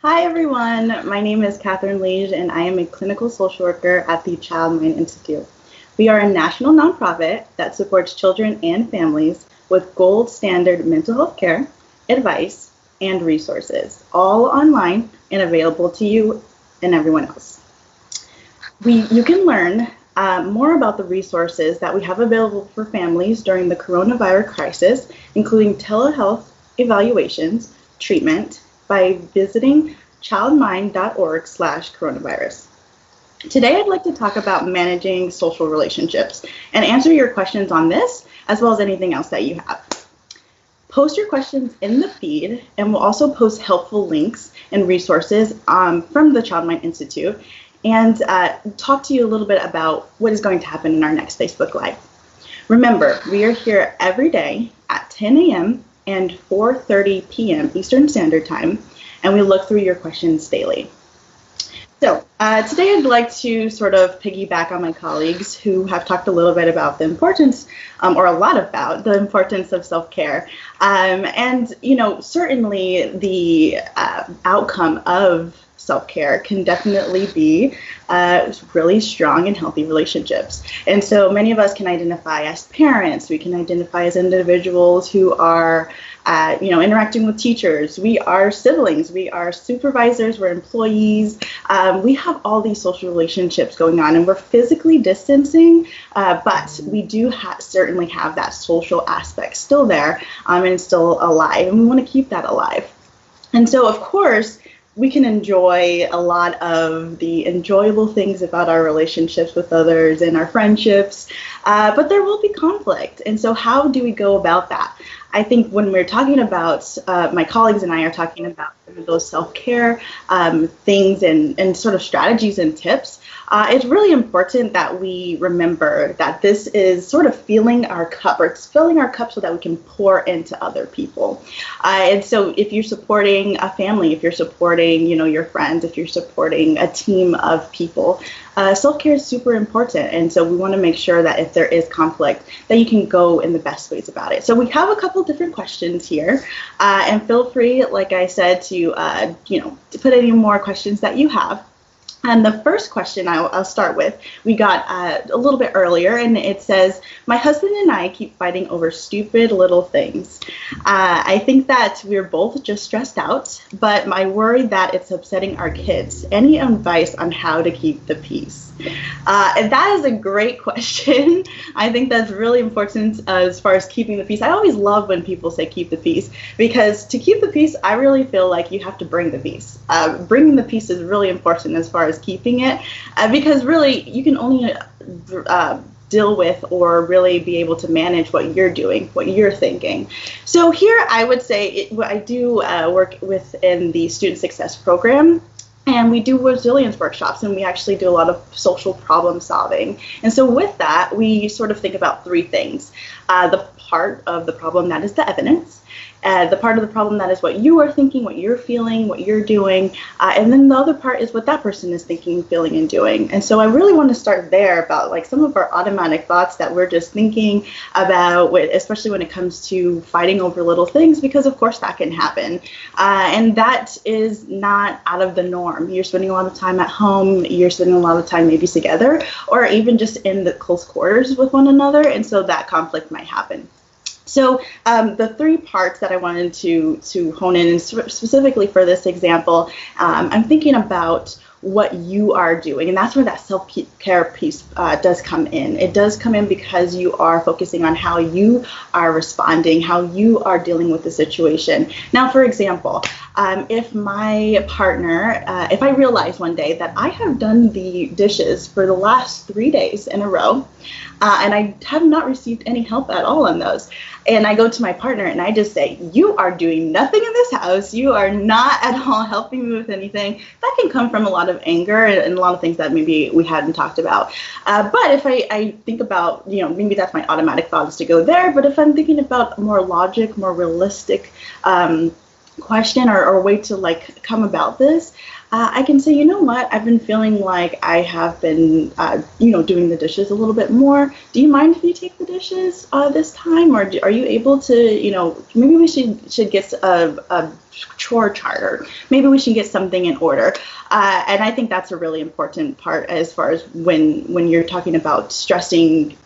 Hi, everyone. My name is Catherine Lage, and I am a clinical social worker at the Child Mind Institute. We are a national nonprofit that supports children and families with gold standard mental health care, advice, and resources, all online and available to you and everyone else. You can learn more about the resources that we have available for families during the coronavirus crisis, including telehealth evaluations, treatment, by visiting childmind.org/coronavirus. Today, I'd like to talk about managing social relationships and answer your questions on this, as well as anything else that you have. Post your questions in the feed, and we'll also post helpful links and resources from the Child Mind Institute, and talk to you a little bit about what is going to happen in our next Facebook Live. Remember, we are here every day at 10 a.m. and 4:30 p.m. Eastern Standard Time, and we look through your questions daily. So today I'd like to sort of piggyback on my colleagues who have talked a little bit about the importance, or a lot about the importance of self-care. And, certainly the outcome of self-care can definitely be really strong and healthy relationships. And so many of us can identify as parents, we can identify as individuals who are interacting with teachers, we are siblings, we are supervisors, we're employees, we have all these social relationships going on, and we're physically distancing, but we do certainly have that social aspect still there, and still alive, and we want to keep that alive. And so, of course, we can enjoy a lot of the enjoyable things about our relationships with others and our friendships, but there will be conflict. And so how do we go about that? I think when we're talking about, my colleagues and I are talking about those self-care things and sort of strategies and tips, it's really important that we remember that this is sort of filling our cup, or it's filling our cup so that we can pour into other people. And so if you're supporting a family, if you're supporting, your friends, if you're supporting a team of people, self-care is super important. And so we want to make sure that if there is conflict, that you can go in the best ways about it. So we have a couple different questions here, and feel free, like I said, to put any more questions that you have. And the first question I'll start with, we got a little bit earlier, and it says, my husband and I keep fighting over stupid little things. I think that we're both just stressed out, but I worry that it's upsetting our kids. Any advice on how to keep the peace? And that is a great question. I think that's really important as far as keeping the peace. I always love when people say keep the peace, because to keep the peace, I really feel like you have to bring the peace. Bringing the peace is really important as far as keeping it, because really you can only deal with or really be able to manage what you're doing, what you're thinking. So here I would say I do work within the Student Success Program, and we do resilience workshops, and we actually do a lot of social problem solving. And so with that, we sort of think about three things. The part of the problem that is the evidence, the part of the problem that is what you are thinking, what you're feeling, what you're doing, and then the other part is what that person is thinking, feeling, and doing. And so I really want to start there about like some of our automatic thoughts that we're just thinking about, especially when it comes to fighting over little things, because of course that can happen. And that is not out of the norm. You're spending a lot of time at home, you're spending a lot of time maybe together, or even just in the close quarters with one another, and so that conflict might happen. So the three parts that I wanted to hone in, and specifically for this example, I'm thinking about what you are doing, and that's where that self-care piece does come in. It does come in because you are focusing on how you are responding, how you are dealing with the situation. Now, for example, if my partner, if I realize one day that I have done the dishes for the last 3 days in a row, and I have not received any help at all on those, and I go to my partner and I just say, you are doing nothing in this house, you are not at all helping me with anything, that can come from a lot of anger and a lot of things that maybe we hadn't talked about. But if I think about, maybe that's my automatic thought is to go there, but if I'm thinking about more logic, more realistic question or way to like come about this, I can say, you know what, I've been feeling like I have been, doing the dishes a little bit more. Do you mind if you take the dishes this time? Or are you able to, maybe we should get a chore chart, or maybe we should get something in order. And I think that's a really important part as far as when you're talking about stressing,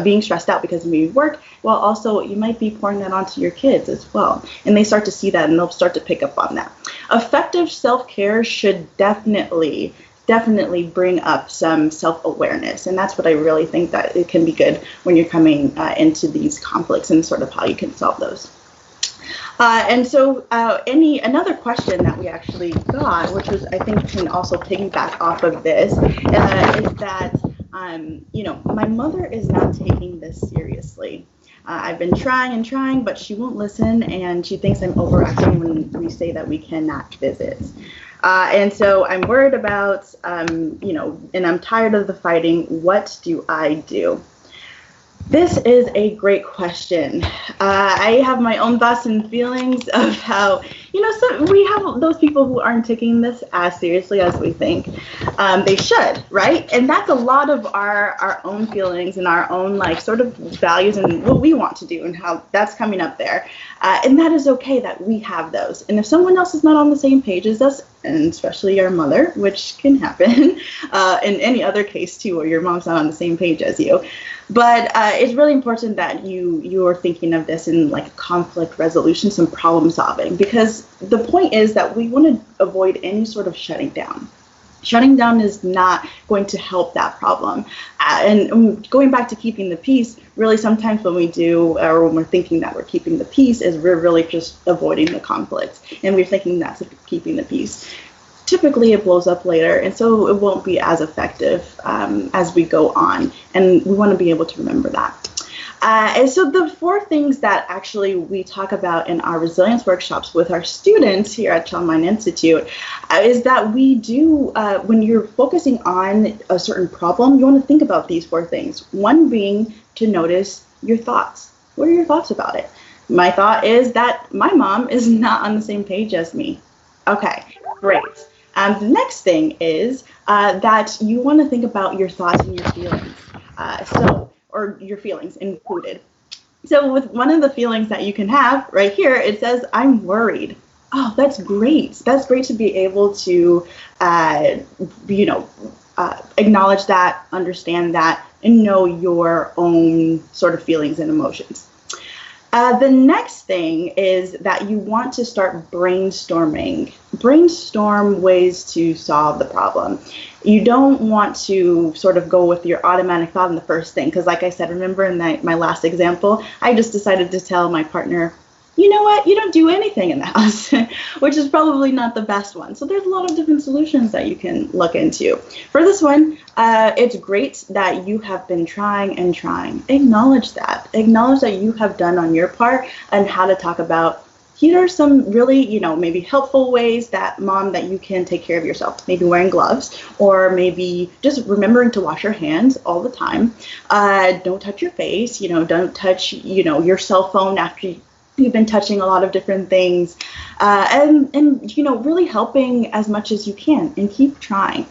being stressed out because of maybe work. Well, also you might be pouring that onto your kids as well, and they start to see that and they'll start to pick up on that. Effective self-care should definitely bring up some self-awareness, and that's what I really think that it can be good when you're coming into these conflicts and sort of how you can solve those. And so another question that we actually got, which was I think can also piggyback off of this, is that my mother is not taking this seriously. I've been trying and trying, but she won't listen, and she thinks I'm overacting when we say that we cannot visit. And so I'm worried about, and I'm tired of the fighting. What do I do? This is a great question. I have my own thoughts and feelings of how, so we have those people who aren't taking this as seriously as we think they should, right? And that's a lot of our own feelings and our own sort of values and what we want to do and how that's coming up there. And that is okay that we have those. And if someone else is not on the same page as us, and especially your mother, which can happen in any other case too, where your mom's not on the same page as you. But it's really important that you are thinking of this in conflict resolution, some problem solving, because the point is that we want to avoid any sort of shutting down. Shutting down is not going to help that problem. And going back to keeping the peace, really sometimes when we do, or when we're thinking that we're keeping the peace, is we're really just avoiding the conflict. And we're thinking that's keeping the peace. Typically it blows up later, and so it won't be as effective as we go on. And we want to be able to remember that. And so the 4 things that actually we talk about in our resilience workshops with our students here at Child Mind Institute is that we do, when you're focusing on a certain problem, you want to think about these 4 things. One being to notice your thoughts. What are your thoughts about it? My thought is that my mom is not on the same page as me. Okay, great. The next thing is that you want to think about your thoughts and your feelings. Or your feelings included. So with one of the feelings that you can have right here, it says, I'm worried. Oh, that's great. That's great to be able to, acknowledge that, understand that, and know your own sort of feelings and emotions. The next thing is that you want to start brainstorming. Brainstorm ways to solve the problem. You don't want to sort of go with your automatic thought in the first thing, because like I said, remember in my last example, I just decided to tell my partner, you know what, you don't do anything in the house, which is probably not the best one. So there's a lot of different solutions that you can look into. For this one, it's great that you have been trying and trying. Acknowledge that. Acknowledge that you have done on your part and how to talk about, here are some really, maybe helpful ways that you can take care of yourself. Maybe wearing gloves, or maybe just remembering to wash your hands all the time. Don't touch your face, don't touch, your cell phone after you've been touching a lot of different things, and really helping as much as you can, and keep trying.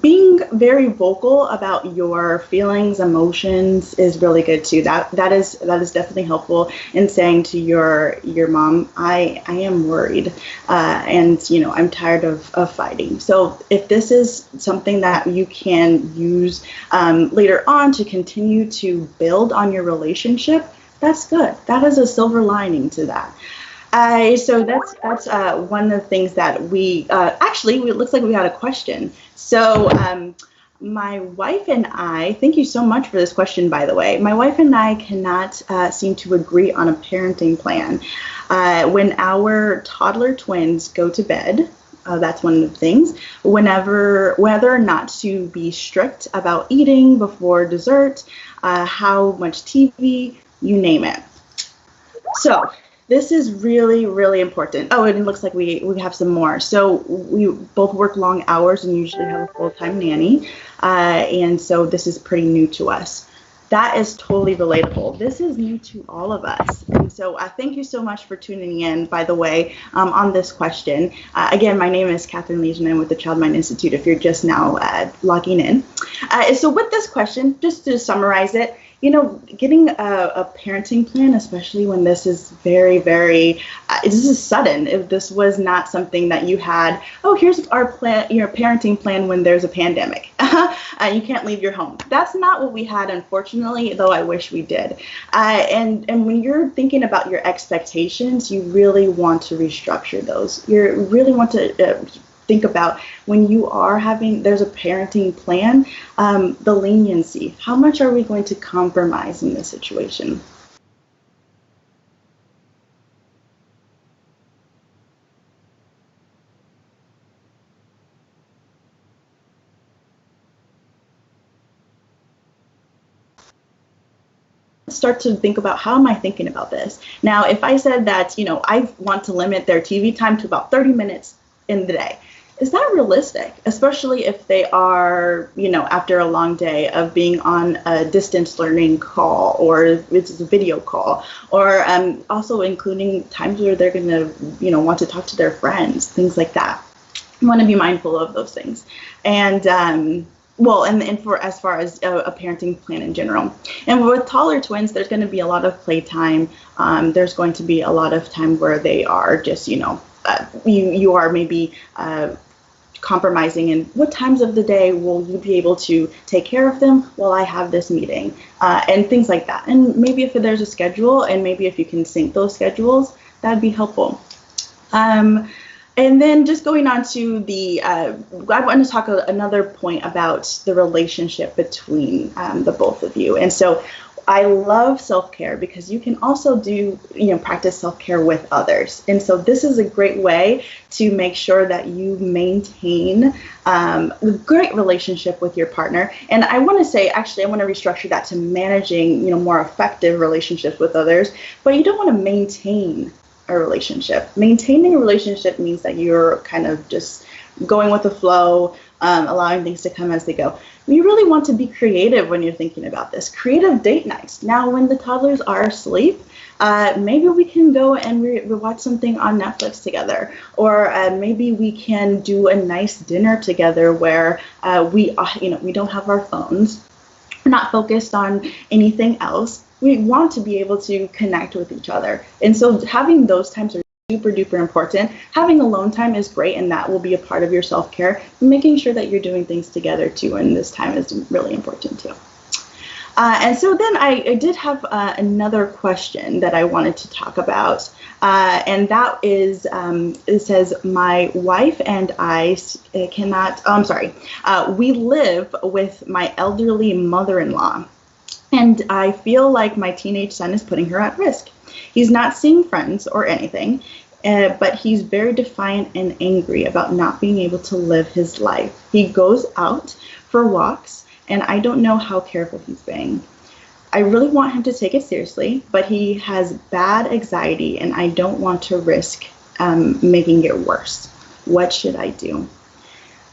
Being very vocal about your feelings, emotions is really good too. That is definitely helpful in saying to your mom, I am worried, and I'm tired of fighting. So if this is something that you can use later on to continue to build on your relationship, that's good. That is a silver lining to that. So that's one of the things that we actually, it looks like we had a question. So my wife and I, thank you so much for this question, by the way. My wife and I cannot seem to agree on a parenting plan. When our toddler twins go to bed, that's one of the things, whether or not to be strict about eating before dessert, how much TV, you name it. So this is really, really important. Oh, and it looks like we have some more. So we both work long hours and usually have a full-time nanny. And so this is pretty new to us. That is totally relatable. This is new to all of us. And so thank you so much for tuning in, by the way, on this question. Again, my name is Catherine Legion. I'm with the Child Mind Institute, if you're just now logging in. So with this question, just to summarize it, getting a parenting plan, especially when this is very, very, this is sudden. If this was not something that you had, oh, here's our plan, your parenting plan when there's a pandemic, you can't leave your home. That's not what we had, unfortunately, though I wish we did. And when you're thinking about your expectations, you really want to restructure those. You really want to think about when you are there's a parenting plan, the leniency. How much are we going to compromise in this situation? Start to think about, how am I thinking about this? Now, if I said that, I want to limit their TV time to about 30 minutes in the day, is that realistic? Especially if they are, after a long day of being on a distance learning call, or it's a video call, or also including times where they're going to, want to talk to their friends, things like that. You want to be mindful of those things. And well, and for as far as a parenting plan in general. And with taller twins, there's going to be a lot of playtime. There's going to be a lot of time where they are just, you are maybe compromising in what times of the day will you be able to take care of them while I have this meeting, and things like that. And maybe if there's a schedule, and maybe if you can sync those schedules, that'd be helpful. And then just going on to I want to talk another point about the relationship between the both of you. And so I love self-care because you can also practice self-care with others. And so this is a great way to make sure that you maintain a great relationship with your partner. And I want to say, actually, I want to restructure that to managing, more effective relationships with others, but you don't want to maintain a relationship. Maintaining a relationship means that you're kind of just going with the flow, allowing things to come as they go. You really want to be creative when you're thinking about this. Creative date nights. Now, when the toddlers are asleep, maybe we can go and we watch something on Netflix together, or maybe we can do a nice dinner together where we don't have our phones. We're not focused on anything else. We want to be able to connect with each other. And so having those times are super duper important. Having alone time is great, and that will be a part of your self-care. Making sure that you're doing things together too, and this time is really important too. And so then I did have another question that I wanted to talk about, and that is, it says, my wife and I we live with my elderly mother-in-law, and I feel like my teenage son is putting her at risk. He's not seeing friends or anything, but he's very defiant and angry about not being able to live his life. He goes out for walks, and I don't know how careful he's being. I really want him to take it seriously, but he has bad anxiety, and I don't want to risk making it worse. What should I do?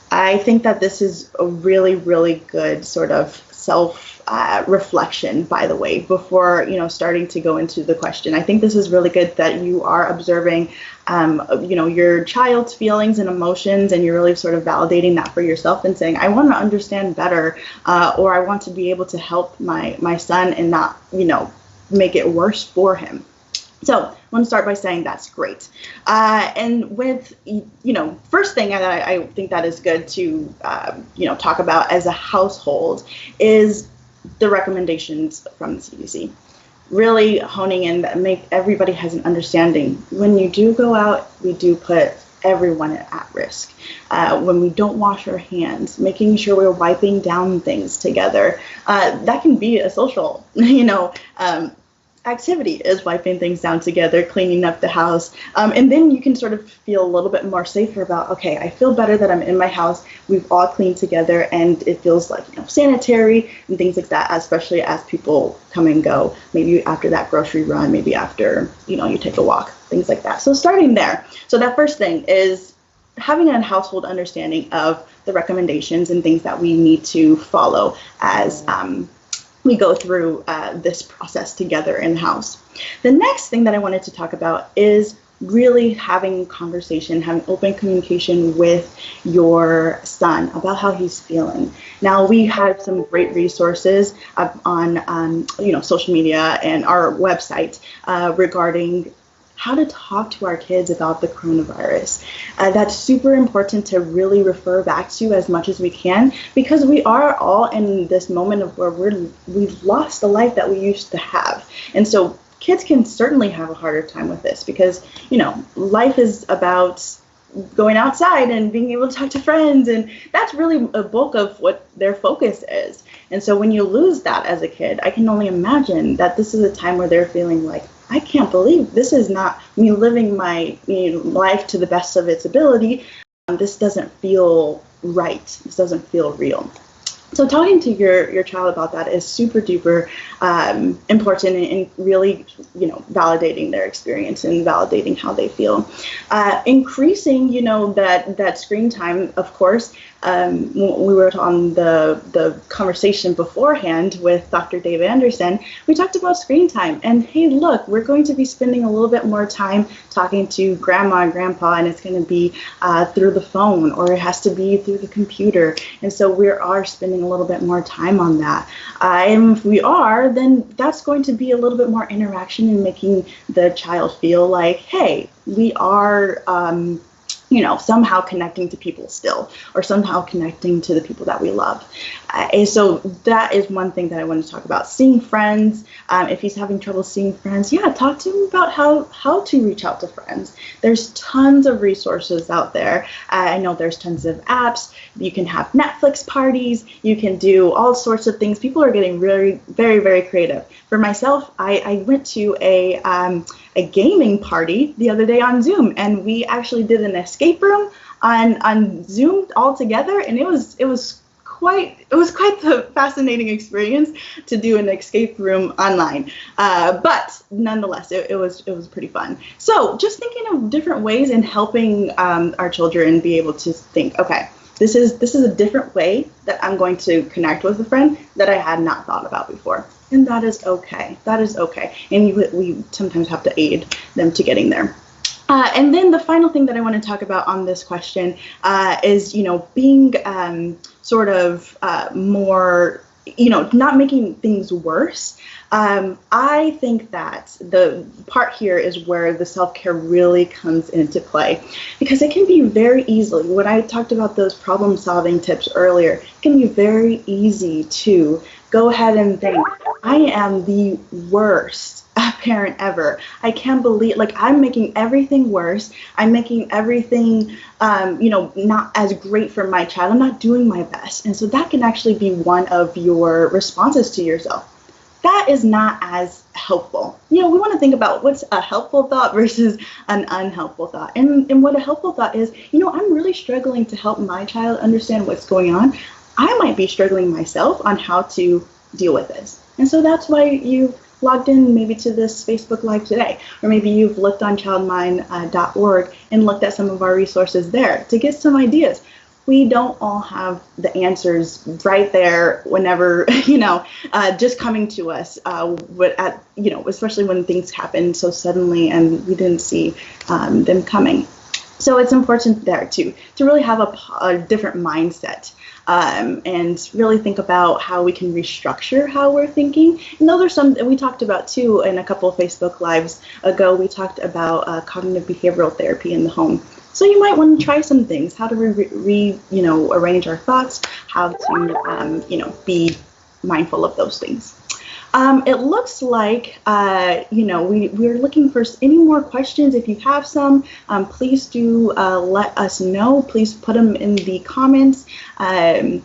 I think that this is a really, really good sort of self-reflection, by the way, before, starting to go into the question. I think this is really good that you are observing, your child's feelings and emotions, and you're really sort of validating that for yourself and saying, I want to understand better, or I want to be able to help my son and not, make it worse for him. So I want to start by saying that's great. And with, first thing that I think that is good to, talk about as a household is the recommendations from the CDC. Really honing in that make everybody has an understanding. When you do go out, we do put everyone at risk. When we don't wash our hands, making sure we're wiping down things together, that can be a social, activity, is wiping things down together, cleaning up the house. And then you can sort of feel a little bit more safer about, okay, I feel better that I'm in my house. We've all cleaned together, and it feels like, sanitary and things like that, especially as people come and go, maybe after that grocery run, maybe after, you take a walk, things like that. So starting there. So that first thing is having a household understanding of the recommendations and things that we need to follow as we go through this process together in-house. The next thing that I wanted to talk about is really having conversation, having open communication with your son about how he's feeling. Now, we have some great resources on social media and our website regarding how to talk to our kids about the coronavirus. That's super important to really refer back to as much as we can, because we are all in this moment of where we've lost the life that we used to have. And so kids can certainly have a harder time with this because, life is about going outside and being able to talk to friends, and that's really a bulk of what their focus is. And so when you lose that as a kid, I can only imagine that this is a time where they're feeling like, I can't believe this is not me living my life to the best of its ability. This doesn't feel right. This doesn't feel real. So talking to your child about that is super duper important in really, validating their experience and validating how they feel. Increasing, that screen time, of course. We were on the conversation beforehand with Dr. Dave Anderson. We talked about screen time, and hey, look, we're going to be spending a little bit more time talking to grandma and grandpa, and it's going to be through the phone, or it has to be through the computer. And so we are spending a little bit more time on that. And if we are, then that's going to be a little bit more interaction and making the child feel like, hey, we are somehow connecting to people still, or somehow connecting to the people that we love. And so that is one thing that I want to talk about. Seeing friends, if he's having trouble seeing friends, talk to him about how to reach out to friends. There's tons of resources out there. I know there's tons of apps. You can have Netflix parties. You can do all sorts of things. People are getting really, very, very creative. For myself, I went to a gaming party the other day on Zoom, and we actually did an escape room on Zoom all together, and it was quite the fascinating experience to do an escape room online. But nonetheless, it was pretty fun. So just thinking of different ways in helping our children be able to think, okay, this is a different way that I'm going to connect with a friend that I had not thought about before. And that is okay. That is okay. And we sometimes have to aid them to getting there. And then the final thing that I want to talk about on this question is, being sort of more, not making things worse. I think that the part here is where the self-care really comes into play, because it can be very easily, when I talked about those problem-solving tips earlier, it can be very easy to go ahead and think, I am the worst parent ever. I can't believe, I'm making everything worse. I'm making everything, not as great for my child. I'm not doing my best. And so that can actually be one of your responses to yourself. That is not as helpful. We want to think about what's a helpful thought versus an unhelpful thought. And what a helpful thought is, I'm really struggling to help my child understand what's going on. I might be struggling myself on how to deal with this. And so that's why you've logged in maybe to this Facebook Live today, or maybe you've looked on childmind.org and looked at some of our resources there to get some ideas. We don't all have the answers right there whenever, just coming to us, especially when things happen so suddenly and we didn't see them coming. So it's important there to really have a different mindset and really think about how we can restructure how we're thinking. And those are some that we talked about too in a couple of Facebook Lives ago. We talked about cognitive behavioral therapy in the home. So you might want to try some things, how to arrange our thoughts, how to, be mindful of those things. It looks like, we're looking for any more questions. If you have some, please do let us know. Please put them in the comments. And,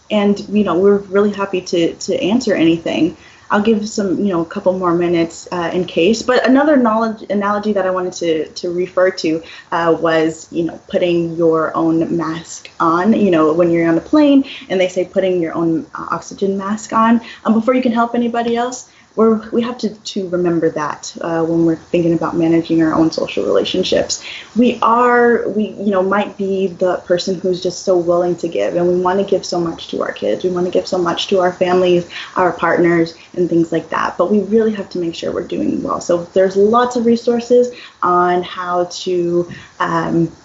we're really happy to answer anything. I'll give some, a couple more minutes in case. But another analogy that I wanted to refer to was, putting your own mask on, when you're on a plane and they say putting your own oxygen mask on before you can help anybody else. We have to remember that when we're thinking about managing our own social relationships. We might be the person who's just so willing to give, and we want to give so much to our kids. We want to give so much to our families, our partners, and things like that. But we really have to make sure we're doing well. So there's lots of resources on how to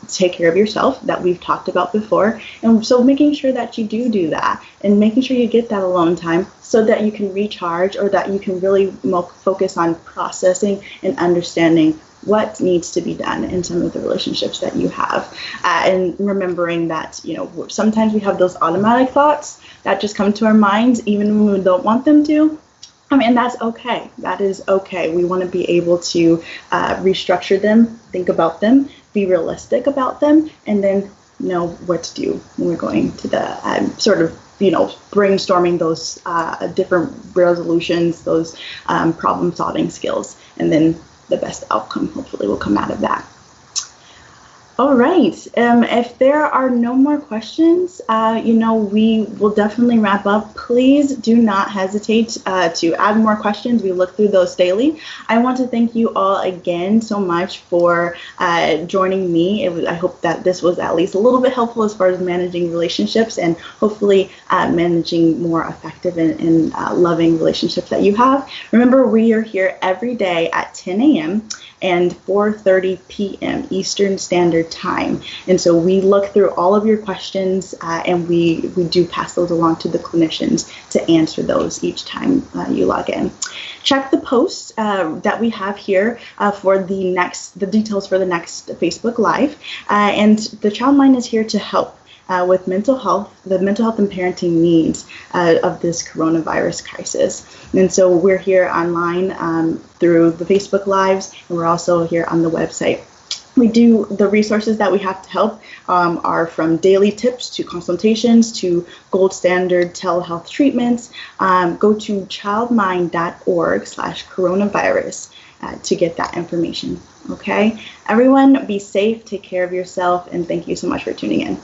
take care of yourself that we've talked about before. And so making sure that you do that and making sure you get that alone time so that you can recharge, or that you can can really focus on processing and understanding what needs to be done in some of the relationships that you have, and remembering that, you know, sometimes we have those automatic thoughts that just come to our minds even when we don't want them to. And that's okay. That is okay. We want to be able to restructure them, think about them, be realistic about them, and then know what to do when we're going to the sort of, you know, brainstorming those different resolutions, those problem-solving skills, and then the best outcome hopefully will come out of that. All right. If there are no more questions, you know, we will definitely wrap up. Please do not hesitate to add more questions. We look through those daily. I want to thank you all again so much for joining me. I hope that this was at least a little bit helpful as far as managing relationships and hopefully managing more effective and loving relationships that you have. Remember, we are here every day at 10 a.m. and 4:30 p.m. Eastern Standard Time. And so we look through all of your questions and we do pass those along to the clinicians to answer those each time you log in. Check the post that we have here for the details for the next Facebook Live. And the Child Line is here to help with the mental health and parenting needs of this coronavirus crisis. And so we're here online through the Facebook Lives, and we're also here on the website. The resources that we have to help are from daily tips to consultations to gold standard telehealth treatments. Go to childmind.org/coronavirus to get that information. Okay, everyone, be safe, take care of yourself, and thank you so much for tuning in.